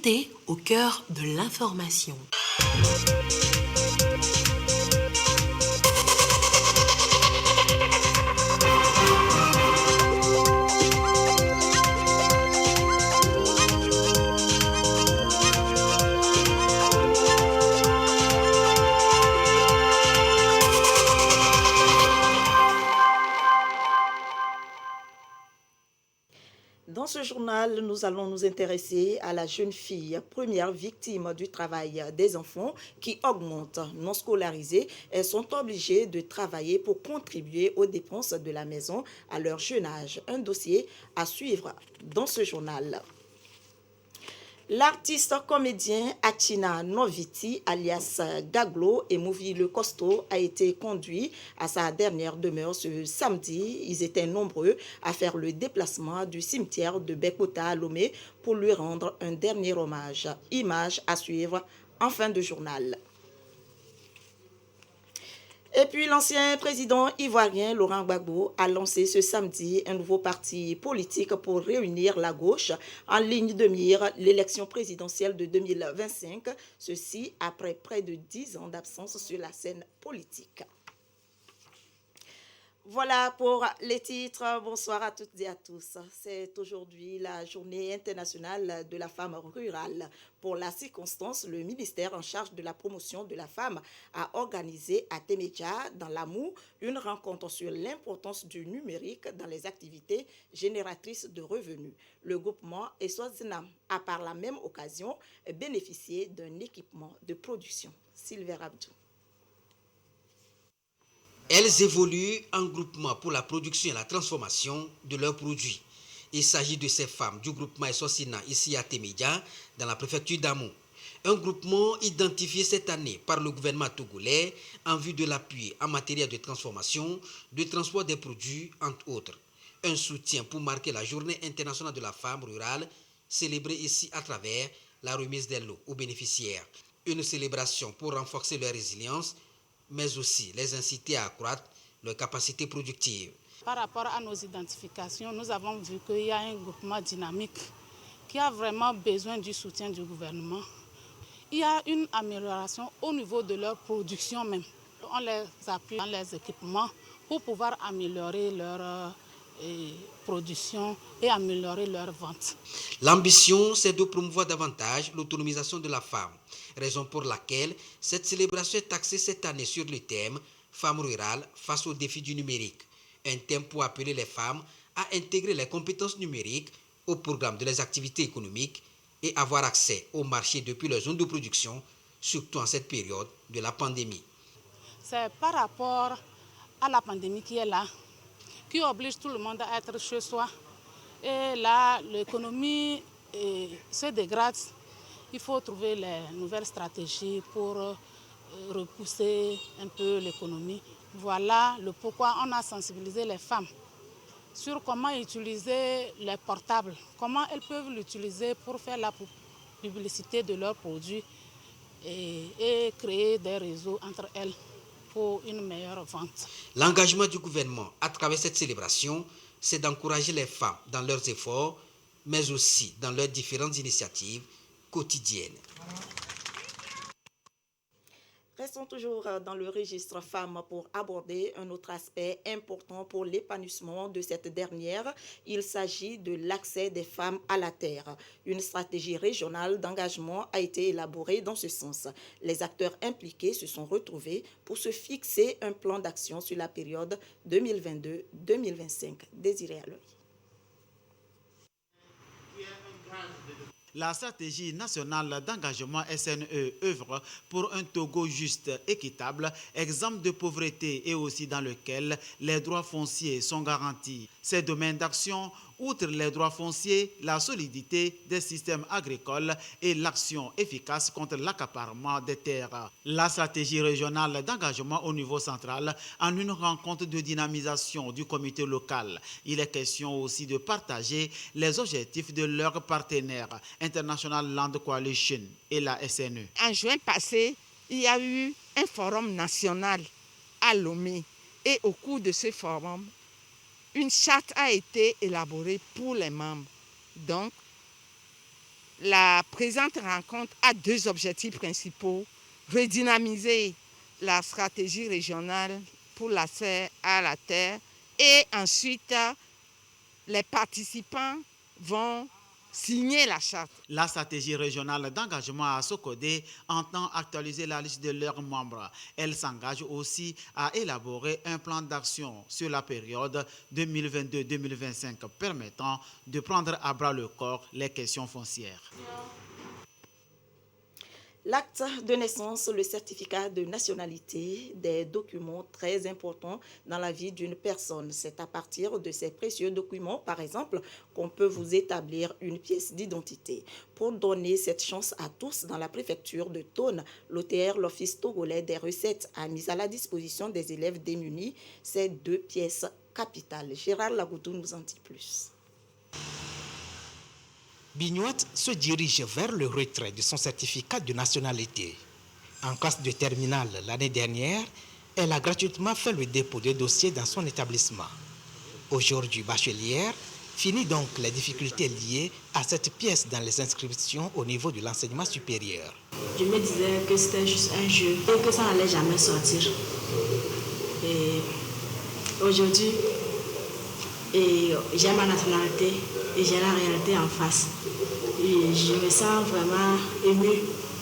santé au cœur de l'information. Dans ce journal, nous allons nous intéresser à la jeune fille, première victime du travail des enfants qui augmente. Non scolarisées, elles sont obligées de travailler pour contribuer aux dépenses de la maison à leur jeune âge. Un dossier à suivre dans ce journal. L'artiste comédien Achina Noviti, alias Gaglo et Mouvi le Costaud, a été conduit à sa dernière demeure ce samedi. Ils étaient nombreux à faire le déplacement du cimetière de Bekota à Lomé pour lui rendre un dernier hommage. Image à suivre en fin de journal. Et puis l'ancien président ivoirien Laurent Gbagbo a lancé ce samedi un nouveau parti politique pour réunir la gauche en ligne de mire l'élection présidentielle de 2025, ceci après près de 10 ans d'absence sur la scène politique. Voilà pour les titres. Bonsoir à toutes et à tous. C'est aujourd'hui la journée internationale de la femme rurale. Pour la circonstance, le ministère en charge de la promotion de la femme a organisé à Temeja, dans l'Amou, une rencontre sur l'importance du numérique dans les activités génératrices de revenus. Le groupement Eswazinam a par la même occasion bénéficié d'un équipement de production. Sylvain Abdou. Elles évoluent en groupement pour la production et la transformation de leurs produits. Il s'agit de ces femmes du groupement Esosina ici à Temeja, dans la préfecture d'Amou. Un groupement identifié cette année par le gouvernement togolais en vue de l'appui en matière de transformation, de transport des produits, entre autres. Un soutien pour marquer la journée internationale de la femme rurale, célébrée ici à travers la remise des lots aux bénéficiaires. Une célébration pour renforcer leur résilience, mais aussi les inciter à accroître leurs capacités productives. Par rapport à nos identifications, nous avons vu qu'il y a un groupement dynamique qui a vraiment besoin du soutien du gouvernement. Il y a une amélioration au niveau de leur production même. On les appuie dans les équipements pour pouvoir améliorer leur production et améliorer leur vente. L'ambition, c'est de promouvoir davantage l'autonomisation de la femme, raison pour laquelle cette célébration est axée cette année sur le thème « Femmes rurales face aux défis du numérique », un thème pour appeler les femmes à intégrer les compétences numériques au programme de leurs activités économiques et avoir accès au marché depuis leur zone de production, surtout en cette période de la pandémie. C'est par rapport à la pandémie qui est là, qui oblige tout le monde à être chez soi. Et là, l'économie se dégrade. Il faut trouver les nouvelles stratégies pour repousser un peu l'économie. Voilà le pourquoi on a sensibilisé les femmes sur comment utiliser les portables, comment elles peuvent l'utiliser pour faire la publicité de leurs produits et créer des réseaux entre elles pour une meilleure vente. L'engagement du gouvernement à travers cette célébration, c'est d'encourager les femmes dans leurs efforts, mais aussi dans leurs différentes initiatives quotidiennes. Restons toujours dans le registre femmes pour aborder un autre aspect important pour l'épanouissement de cette dernière. Il s'agit de l'accès des femmes à la terre. Une stratégie régionale d'engagement a été élaborée dans ce sens. Les acteurs impliqués se sont retrouvés pour se fixer un plan d'action sur la période 2022-2025. Désiré Aloy. La stratégie nationale d'engagement SNE œuvre pour un Togo juste, équitable, exempt de pauvreté et aussi dans lequel les droits fonciers sont garantis. Ces domaines d'action, outre les droits fonciers, la solidité des systèmes agricoles et l'action efficace contre l'accaparement des terres. La stratégie régionale d'engagement au niveau central en une rencontre de dynamisation du comité local. Il est question aussi de partager les objectifs de leurs partenaires, International Land Coalition et la SNE. En juin passé, il y a eu un forum national à Lomé et au cours de ce forum, une charte a été élaborée pour les membres. Donc, La présente rencontre a deux objectifs principaux. Redynamiser la stratégie régionale pour l'accès à la terre et ensuite les participants vont signer la charte. La stratégie régionale d'engagement à Sokodé entend actualiser la liste de leurs membres. Elle s'engage aussi à élaborer un plan d'action sur la période 2022-2025 permettant de prendre à bras le corps les questions foncières. L'acte de naissance, le certificat de nationalité, des documents très importants dans la vie d'une personne. C'est à partir de ces précieux documents, par exemple, qu'on peut vous établir une pièce d'identité. Pour donner cette chance à tous, dans la préfecture de Thônes, l'OTR, l'Office togolais des recettes, a mis à la disposition des élèves démunis ces deux pièces capitales. Gérard Lagoudou nous en dit plus. Bignouat se dirige vers le retrait de son certificat de nationalité. En classe de terminale l'année dernière, elle a gratuitement fait le dépôt de dossier dans son établissement. Aujourd'hui bachelière, finit donc les difficultés liées à cette pièce dans les inscriptions au niveau de l'enseignement supérieur. Je me disais que c'était juste un jeu et que ça n'allait jamais sortir. Et aujourd'hui, j'ai ma nationalité et j'ai la réalité en face. Et je me sens vraiment émue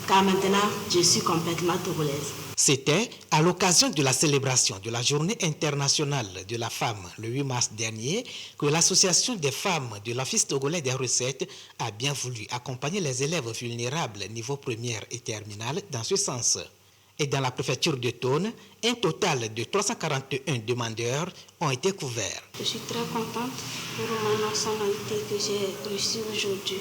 car maintenant je suis complètement togolaise. C'était à l'occasion de la célébration de la Journée internationale de la femme le 8 mars dernier que l'Association des femmes de l'Office togolais des recettes a bien voulu accompagner les élèves vulnérables niveau première et terminale dans ce sens. Et dans la préfecture de Thônes, un total de 341 demandeurs ont été couverts. Je suis très contente pour ma nationalité que j'ai reçue aujourd'hui,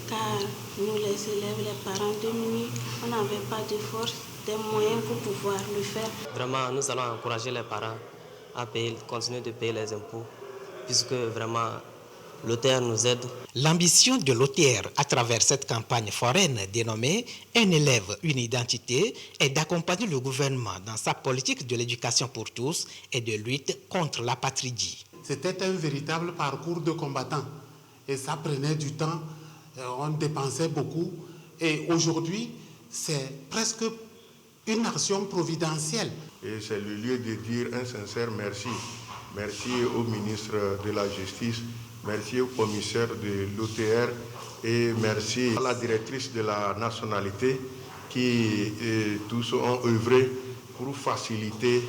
car nous les élèves, les parents démunis, on n'avait pas de force, des moyens pour pouvoir le faire. Vraiment, nous allons encourager les parents à continuer de payer les impôts, puisque vraiment l'OTR nous aide. L'ambition de l'OTR à travers cette campagne foraine dénommée « Un élève, une identité » est d'accompagner le gouvernement dans sa politique de l'éducation pour tous et de lutte contre l'apatridie. C'était un véritable parcours de combattant et ça prenait du temps, on dépensait beaucoup et aujourd'hui c'est presque une action providentielle. Et c'est le lieu de dire un sincère merci. Merci au ministre de la Justice, merci au commissaire de l'OTR et merci à la directrice de la nationalité qui tous ont œuvré pour faciliter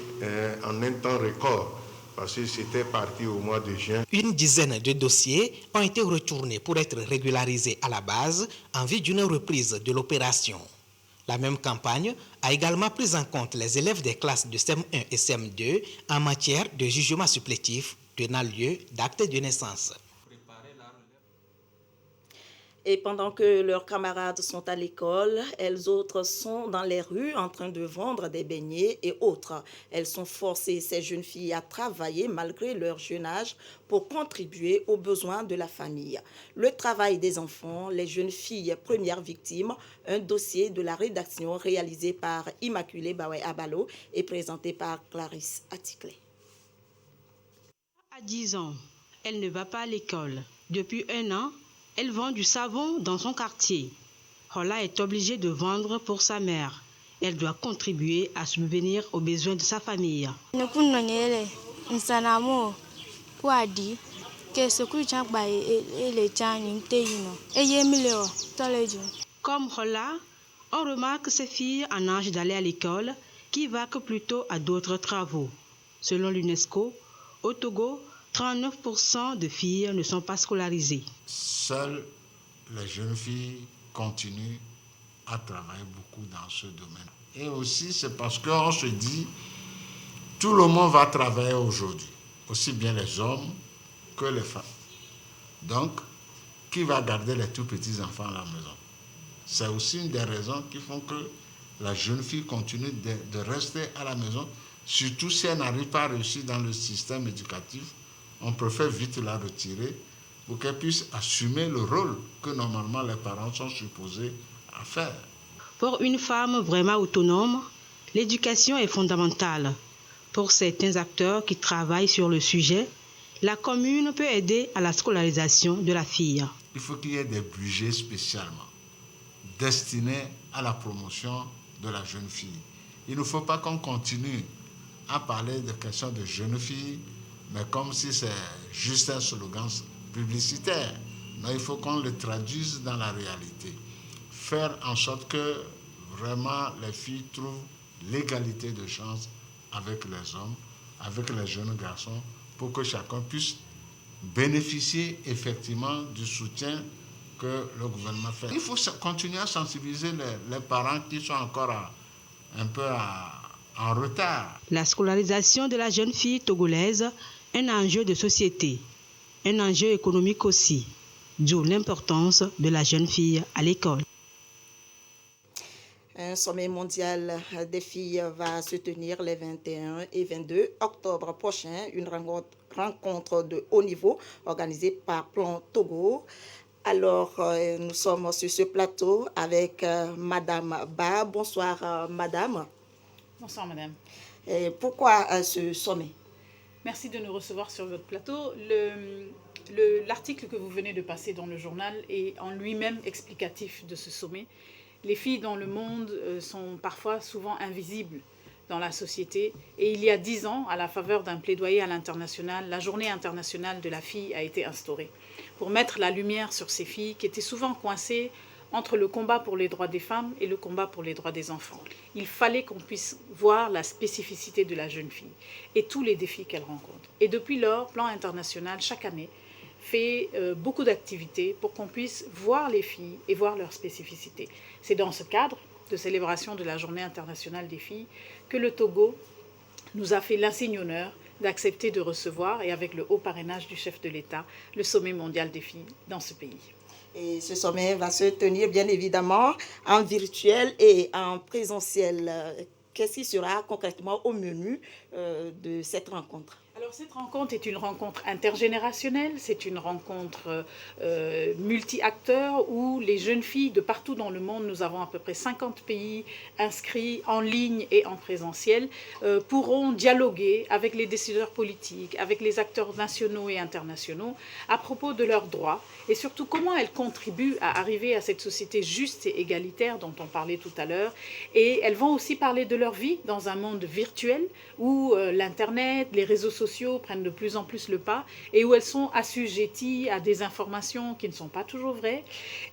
en un temps record. Parce que c'était parti au mois de juin. Une dizaine de dossiers ont été retournés pour être régularisés à la base en vue d'une reprise de l'opération. La même campagne a également pris en compte les élèves des classes de CM1 et CM2 en matière de jugement supplétif tenant lieu d'acte de naissance. Et pendant que leurs camarades sont à l'école, elles autres sont dans les rues en train de vendre des beignets et autres. Elles sont forcées, ces jeunes filles, à travailler malgré leur jeune âge pour contribuer aux besoins de la famille. Le travail des enfants, les jeunes filles premières victimes, un dossier de la rédaction réalisé par Immaculée Bawé Abalo et présenté par Clarisse Atticlé. À 10 ans, elle ne va pas à l'école. Depuis 1 an, elle vend du savon dans son quartier. Hola est obligée de vendre pour sa mère. Elle doit contribuer à subvenir aux besoins de sa famille. Comme Hola, on remarque ces filles en âge d'aller à l'école qui vaquent plutôt à d'autres travaux. Selon l'UNESCO, au Togo, 39% de filles ne sont pas scolarisées. Seules les jeunes filles continuent à travailler beaucoup dans ce domaine. Et aussi, c'est parce qu'on se dit, tout le monde va travailler aujourd'hui, aussi bien les hommes que les femmes. Donc, qui va garder les tout petits enfants à la maison? C'est aussi une des raisons qui font que la jeune fille continue de rester à la maison, surtout si elle n'arrive pas à réussir dans le système éducatif. On préfère vite la retirer pour qu'elle puisse assumer le rôle que normalement les parents sont supposés à faire. Pour une femme vraiment autonome, l'éducation est fondamentale. Pour certains acteurs qui travaillent sur le sujet, La commune peut aider à la scolarisation de la fille. Il faut qu'il y ait des budgets spécialement destinés à la promotion de la jeune fille. Il ne faut pas qu'on continue à parler de questions de jeunes filles, mais comme si c'est juste un slogan publicitaire. Non, il faut qu'on le traduise dans la réalité. Faire en sorte que vraiment les filles trouvent l'égalité de chance avec les hommes, avec les jeunes garçons, pour que chacun puisse bénéficier effectivement du soutien que le gouvernement fait. Il faut continuer à sensibiliser les parents qui sont encore un peu en retard. La scolarisation de la jeune fille togolaise est un enjeu de société, un enjeu économique aussi, d'où l'importance de la jeune fille à l'école. Un sommet mondial des filles va se tenir les 21 et 22 octobre prochain, une rencontre de haut niveau organisée par Plan Togo. Alors, nous sommes sur ce plateau avec Madame Ba. Bonsoir, Madame. Bonsoir, Madame. Pourquoi ce sommet? Merci de nous recevoir sur votre plateau. L'article que vous venez de passer dans le journal est en lui-même explicatif de ce sommet. Les filles dans le monde sont parfois souvent invisibles dans la société. Et il y a 10 ans, à la faveur d'un plaidoyer à l'international, la Journée internationale de la fille a été instaurée pour mettre la lumière sur ces filles qui étaient souvent coincées entre le combat pour les droits des femmes et le combat pour les droits des enfants. Il fallait qu'on puisse voir la spécificité de la jeune fille et tous les défis qu'elle rencontre. Et depuis lors, Plan International, chaque année, fait beaucoup d'activités pour qu'on puisse voir les filles et voir leurs spécificités. C'est dans ce cadre de célébration de la Journée internationale des filles que le Togo nous a fait l'insigne honneur d'accepter de recevoir, et avec le haut parrainage du chef de l'État, le sommet mondial des filles dans ce pays. Et ce sommet va se tenir bien évidemment en virtuel et en présentiel. Qu'est-ce qui sera concrètement au menu de cette rencontre? Alors cette rencontre est une rencontre intergénérationnelle, c'est une rencontre multi-acteurs où les jeunes filles de partout dans le monde, nous avons à peu près 50 pays inscrits en ligne et en présentiel, pourront dialoguer avec les décideurs politiques, avec les acteurs nationaux et internationaux à propos de leurs droits et surtout comment elles contribuent à arriver à cette société juste et égalitaire dont on parlait tout à l'heure. Et elles vont aussi parler de leur vie dans un monde virtuel où l'Internet, les réseaux sociaux prennent de plus en plus le pas et où elles sont assujetties à des informations qui ne sont pas toujours vraies.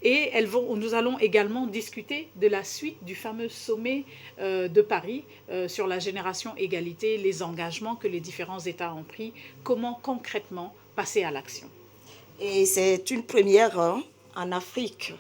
Et nous allons également discuter de la suite du fameux sommet de Paris sur la génération égalité, les engagements que les différents États ont pris, comment concrètement passer à l'action. Et c'est une première en Afrique,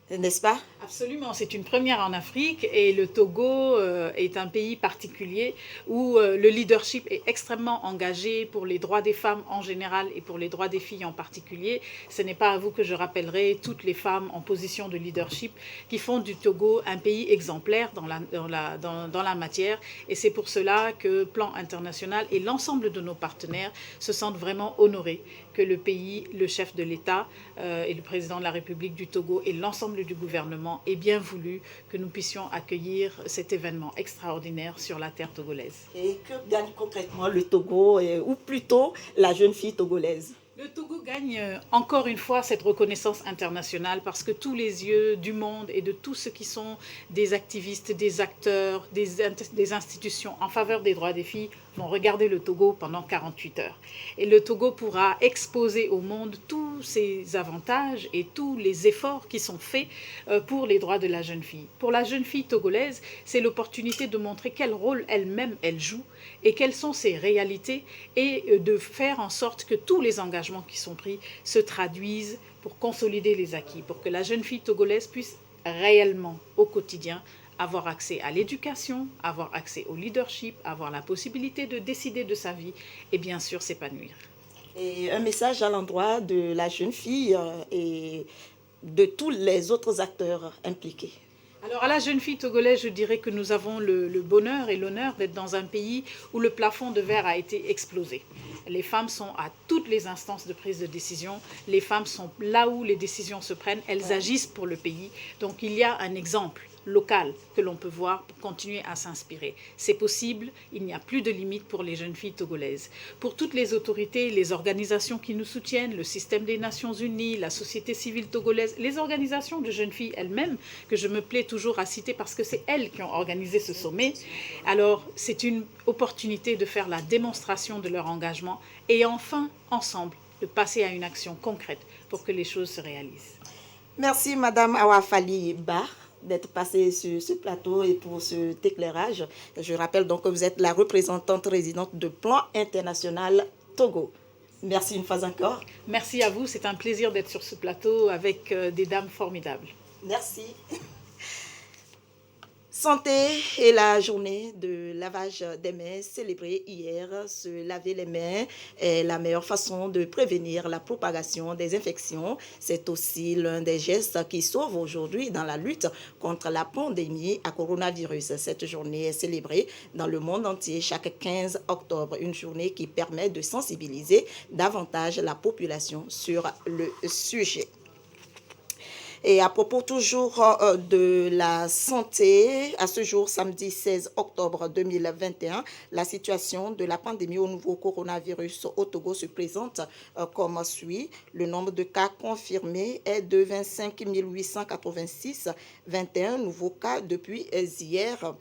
n'est-ce pas? Absolument, c'est une première en Afrique et le Togo est un pays particulier où le leadership est extrêmement engagé pour les droits des femmes en général et pour les droits des filles en particulier. Ce n'est pas à vous que je rappellerai toutes les femmes en position de leadership qui font du Togo un pays exemplaire dans la matière, et c'est pour cela que Plan International et l'ensemble de nos partenaires se sentent vraiment honorés que le pays, le chef de l'État et le président de la République du Togo et l'ensemble du gouvernement aient bien voulu que nous puissions accueillir cet événement extraordinaire sur la terre togolaise. Et que gagne concrètement le Togo, ou plutôt la jeune fille togolaise? Le Togo gagne encore une fois cette reconnaissance internationale parce que tous les yeux du monde et de tous ceux qui sont des activistes, des acteurs, des institutions en faveur des droits des filles vont regarder le Togo pendant 48 heures. Et le Togo pourra exposer au monde tous ses avantages et tous les efforts qui sont faits pour les droits de la jeune fille. Pour la jeune fille togolaise, c'est l'opportunité de montrer quel rôle elle-même elle joue et quelles sont ses réalités et de faire en sorte que tous les engagements qui sont pris se traduisent pour consolider les acquis, pour que la jeune fille togolaise puisse réellement au quotidien avoir accès à l'éducation, avoir accès au leadership, avoir la possibilité de décider de sa vie et bien sûr s'épanouir. Et un message à l'endroit de la jeune fille et de tous les autres acteurs impliqués. Alors à la jeune fille togolaise, je dirais que nous avons le bonheur et l'honneur d'être dans un pays où le plafond de verre a été explosé. Les femmes sont à toutes les instances de prise de décision. Les femmes sont là où les décisions se prennent. Elles agissent pour le pays. Donc il y a un exemple locales que l'on peut voir pour continuer à s'inspirer. C'est possible, il n'y a plus de limite pour les jeunes filles togolaises. Pour toutes les autorités, les organisations qui nous soutiennent, le système des Nations Unies, la société civile togolaise, les organisations de jeunes filles elles-mêmes, que je me plais toujours à citer parce que c'est elles qui ont organisé ce sommet, alors c'est une opportunité de faire la démonstration de leur engagement et enfin, ensemble, de passer à une action concrète pour que les choses se réalisent. Merci Madame Awafali Bar d'être passée sur ce plateau et pour cet éclairage. Je rappelle donc que vous êtes la représentante résidente de Plan International Togo. Merci une fois encore. Merci à vous, c'est un plaisir d'être sur ce plateau avec des dames formidables. Merci. Santé et la journée de lavage des mains célébrée hier. Se laver les mains est la meilleure façon de prévenir la propagation des infections. C'est aussi l'un des gestes qui sauve aujourd'hui dans la lutte contre la pandémie à coronavirus. Cette journée est célébrée dans le monde entier chaque 15 octobre. Une journée qui permet de sensibiliser davantage la population sur le sujet. Et à propos toujours de la santé, à ce jour, samedi 16 octobre 2021, la situation de la pandémie au nouveau coronavirus au Togo se présente comme suit. Le nombre de cas confirmés est de 25 886, 21 nouveaux cas depuis hier.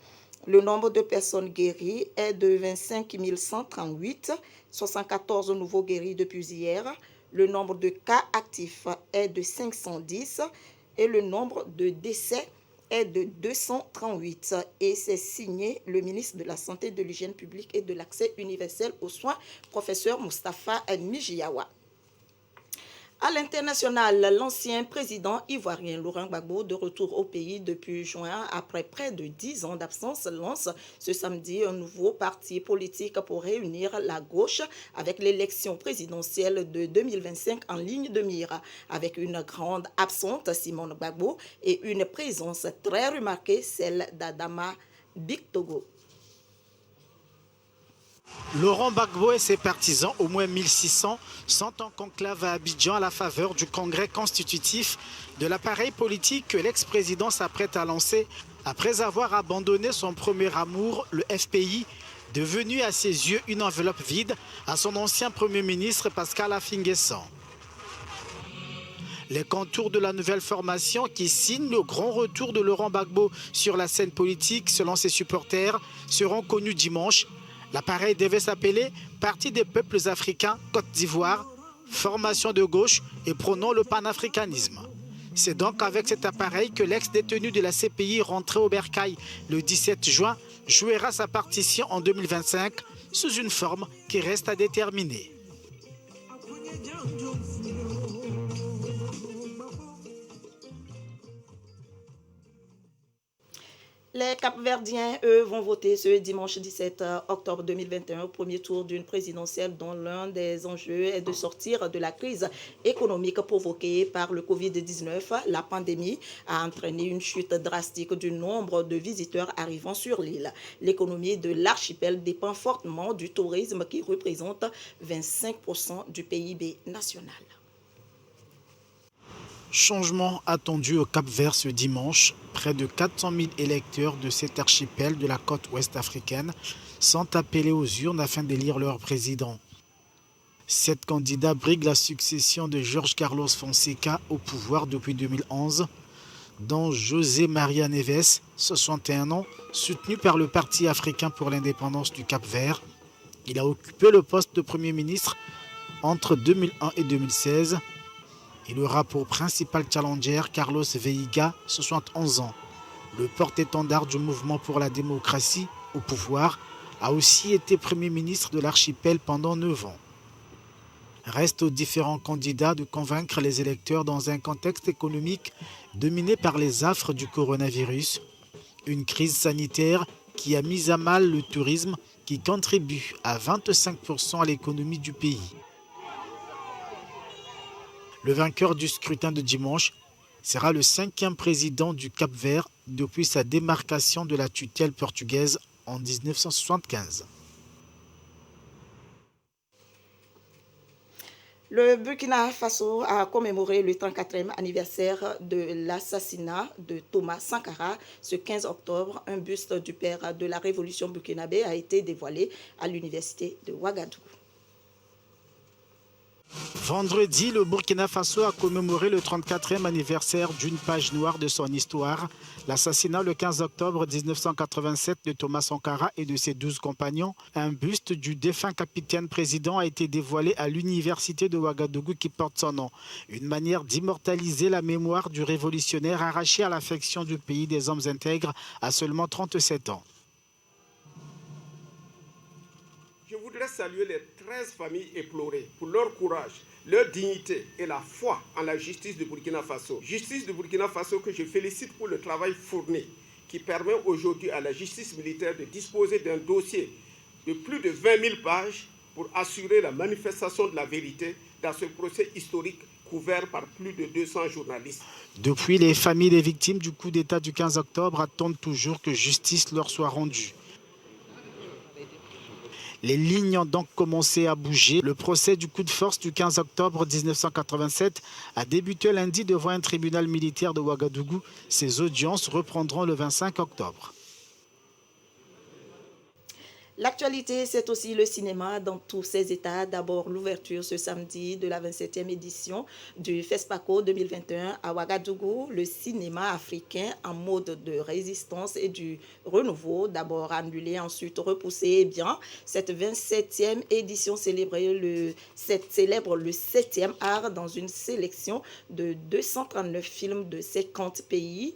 Le nombre de personnes guéries est de 25 138, 74 nouveaux guéris depuis hier. Le nombre de cas actifs est de 510 et le nombre de décès est de 238. Et c'est signé le ministre de la Santé, de l'Hygiène publique et de l'Accès universel aux soins, professeur Moustapha Mijiawa. À l'international, l'ancien président ivoirien Laurent Gbagbo, de retour au pays depuis juin après près de 10 ans d'absence, lance ce samedi un nouveau parti politique pour réunir la gauche avec l'élection présidentielle de 2025 en ligne de mire. Avec une grande absente, Simone Gbagbo, et une présence très remarquée, celle d'Adama Bictogo. Laurent Gbagbo et ses partisans, au moins 1600, sont en conclave à Abidjan à la faveur du congrès constitutif de l'appareil politique que l'ex-président s'apprête à lancer après avoir abandonné son premier amour, le FPI, devenu à ses yeux une enveloppe vide, à son ancien Premier ministre Pascal Affi-N'Guessan. Les contours de la nouvelle formation qui signe le grand retour de Laurent Gbagbo sur la scène politique selon ses supporters seront connus dimanche. L'appareil devait s'appeler Parti des peuples africains Côte d'Ivoire, formation de gauche et prônant le panafricanisme. C'est donc avec cet appareil que l'ex-détenu de la CPI rentré au bercail le 17 juin jouera sa partition en 2025 sous une forme qui reste à déterminer. Les Cap-Verdiens, eux, vont voter ce dimanche 17 octobre 2021 au premier tour d'une présidentielle dont l'un des enjeux est de sortir de la crise économique provoquée par le Covid-19. La pandémie a entraîné une chute drastique du nombre de visiteurs arrivant sur l'île. L'économie de l'archipel dépend fortement du tourisme qui représente 25% du PIB national. Changement attendu au Cap-Vert ce dimanche. Près de 400 000 électeurs de cet archipel de la côte ouest africaine sont appelés aux urnes afin d'élire leur président. 7 candidats briguent la succession de Jorge Carlos Fonseca au pouvoir depuis 2011, dont José Maria Neves, 61 ans, soutenu par le Parti africain pour l'indépendance du Cap-Vert. Il a occupé le poste de Premier ministre entre 2001 et 2016. Il aura pour principal challenger Carlos Veiga, 71 ans. Le porte-étendard du mouvement pour la démocratie au pouvoir a aussi été Premier ministre de l'archipel pendant 9 ans. Reste aux différents candidats de convaincre les électeurs dans un contexte économique dominé par les affres du coronavirus, une crise sanitaire qui a mis à mal le tourisme qui contribue à 25% à l'économie du pays. Le vainqueur du scrutin de dimanche sera le 5e président du Cap-Vert depuis sa démarcation de la tutelle portugaise en 1975. Le Burkina Faso a commémoré le 34e anniversaire de l'assassinat de Thomas Sankara. Ce 15 octobre, un buste du père de la révolution burkinabé a été dévoilé à l'université de Ouagadougou. Vendredi, le Burkina Faso a commémoré le 34e anniversaire d'une page noire de son histoire, l'assassinat le 15 octobre 1987 de Thomas Sankara et de ses 12 compagnons. Un buste du défunt capitaine-président a été dévoilé à l'université de Ouagadougou qui porte son nom. Une manière d'immortaliser la mémoire du révolutionnaire arraché à l'affection du pays des hommes intègres à seulement 37 ans. Je voudrais saluer les 13 familles éplorées pour leur courage, leur dignité et la foi en la justice de Burkina Faso. Justice de Burkina Faso que je félicite pour le travail fourni qui permet aujourd'hui à la justice militaire de disposer d'un dossier de plus de 20 000 pages pour assurer la manifestation de la vérité dans ce procès historique couvert par plus de 200 journalistes. Depuis, les familles des victimes du coup d'État du 15 octobre attendent toujours que justice leur soit rendue. Les lignes ont donc commencé à bouger. Le procès du coup de force du 15 octobre 1987 a débuté lundi devant un tribunal militaire de Ouagadougou. Ces audiences reprendront le 25 octobre. L'actualité, c'est aussi le cinéma dans tous ses états. D'abord, l'ouverture ce samedi de la 27e édition du FESPACO 2021 à Ouagadougou. Le cinéma africain en mode de résistance et du renouveau. D'abord annulé, ensuite repoussé. Eh bien, cette 27e édition célèbre le 7e art dans une sélection de 239 films de 50 pays.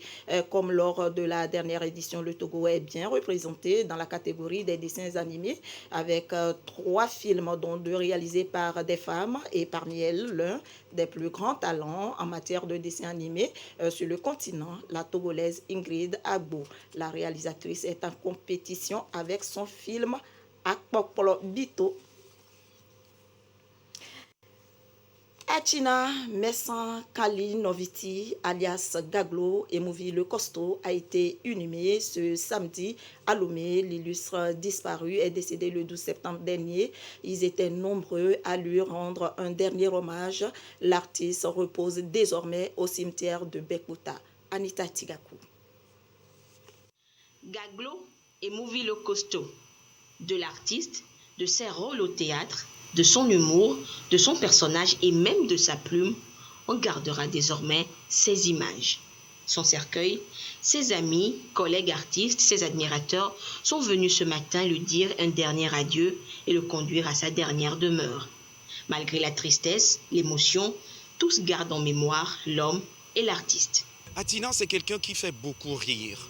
Comme lors de la dernière édition, le Togo est bien représenté dans la catégorie des dessins animés avec 3 films dont 2 réalisés par des femmes et parmi elles l'un des plus grands talents en matière de dessin animé sur le continent, la Togolaise Ingrid Agbo. La réalisatrice est en compétition avec son film Akpokpolo Bito. Achina Messan Kali Noviti, alias Gaglo et Mouvi Le Costaud, a été inhumé ce samedi à Lomé. L'illustre disparu est décédé le 12 septembre dernier. Ils étaient nombreux à lui rendre un dernier hommage. L'artiste repose désormais au cimetière de Bekuta. Anita Tigakou. Gaglo et Mouvi Le Costaud, de l'artiste, de ses rôles au théâtre, de son humour, de son personnage et même de sa plume, on gardera désormais ses images. Son cercueil, ses amis, collègues artistes, ses admirateurs sont venus ce matin lui dire un dernier adieu et le conduire à sa dernière demeure. Malgré la tristesse, l'émotion, tous gardent en mémoire l'homme et l'artiste. Atina, c'est quelqu'un qui fait beaucoup rire.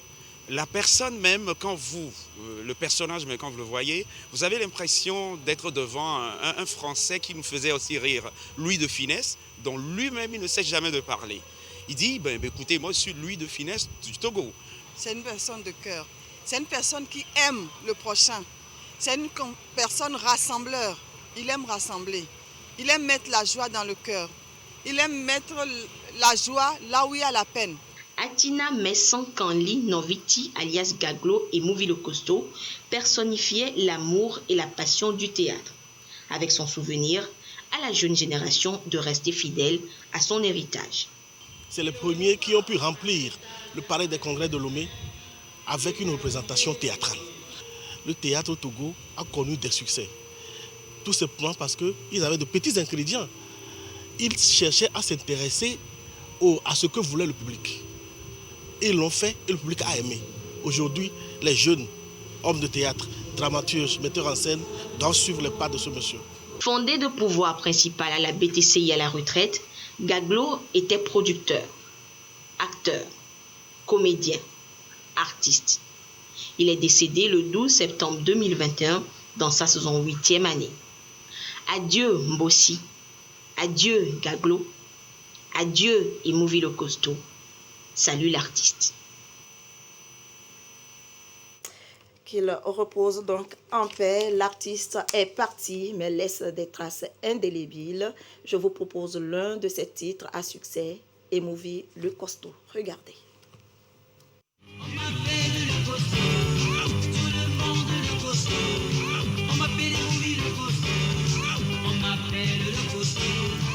La personne même, le personnage, même quand vous le voyez, vous avez l'impression d'être devant un Français qui nous faisait aussi rire, Louis de Funès, dont lui-même il ne cesse jamais de parler. Il dit, écoutez, moi je suis Louis de Funès du Togo. C'est une personne de cœur, c'est une personne qui aime le prochain, c'est une personne rassembleur, il aime rassembler, il aime mettre la joie dans le cœur, il aime mettre la joie là où il y a la peine. Atina Messan Kanli Noviti, alias Gaglo et Mouvi Le Costaud, personnifiaient l'amour et la passion du théâtre, avec son souvenir à la jeune génération de rester fidèle à son héritage. C'est les premiers qui ont pu remplir le palais des congrès de Lomé avec une représentation théâtrale. Le théâtre au Togo a connu des succès. Tout simplement parce qu'ils avaient de petits ingrédients. Ils cherchaient à s'intéresser à ce que voulait le public. Ils l'ont fait et le public a aimé. Aujourd'hui, les jeunes hommes de théâtre, dramaturges, metteurs en scène doivent suivre les pas de ce monsieur. Fondé de pouvoir principal à la BTCI à la retraite, Gaglo était producteur, acteur, comédien, artiste. Il est décédé le 12 septembre 2021 dans sa 68e année. Adieu Mbossi, adieu Gaglo, adieu Mouvi Le Costaud. Salut l'artiste. Qu'il repose donc en paix. L'artiste est parti, mais laisse des traces indélébiles. Je vous propose l'un de ses titres à succès, Mouvi Le Costaud. Regardez. On m'appelle le costaud, tout le monde le costaud. On m'appelle Mouvi Le Costaud, on m'appelle le costaud.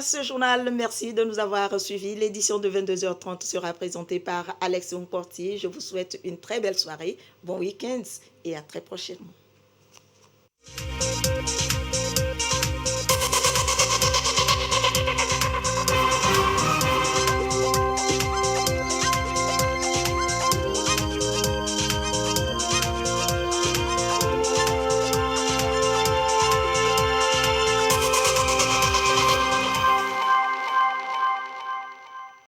ce journal. Merci de nous avoir suivis. L'édition de 22h30 sera présentée par Alex Portier. Je vous souhaite une très belle soirée, bon week-end et à très prochainement.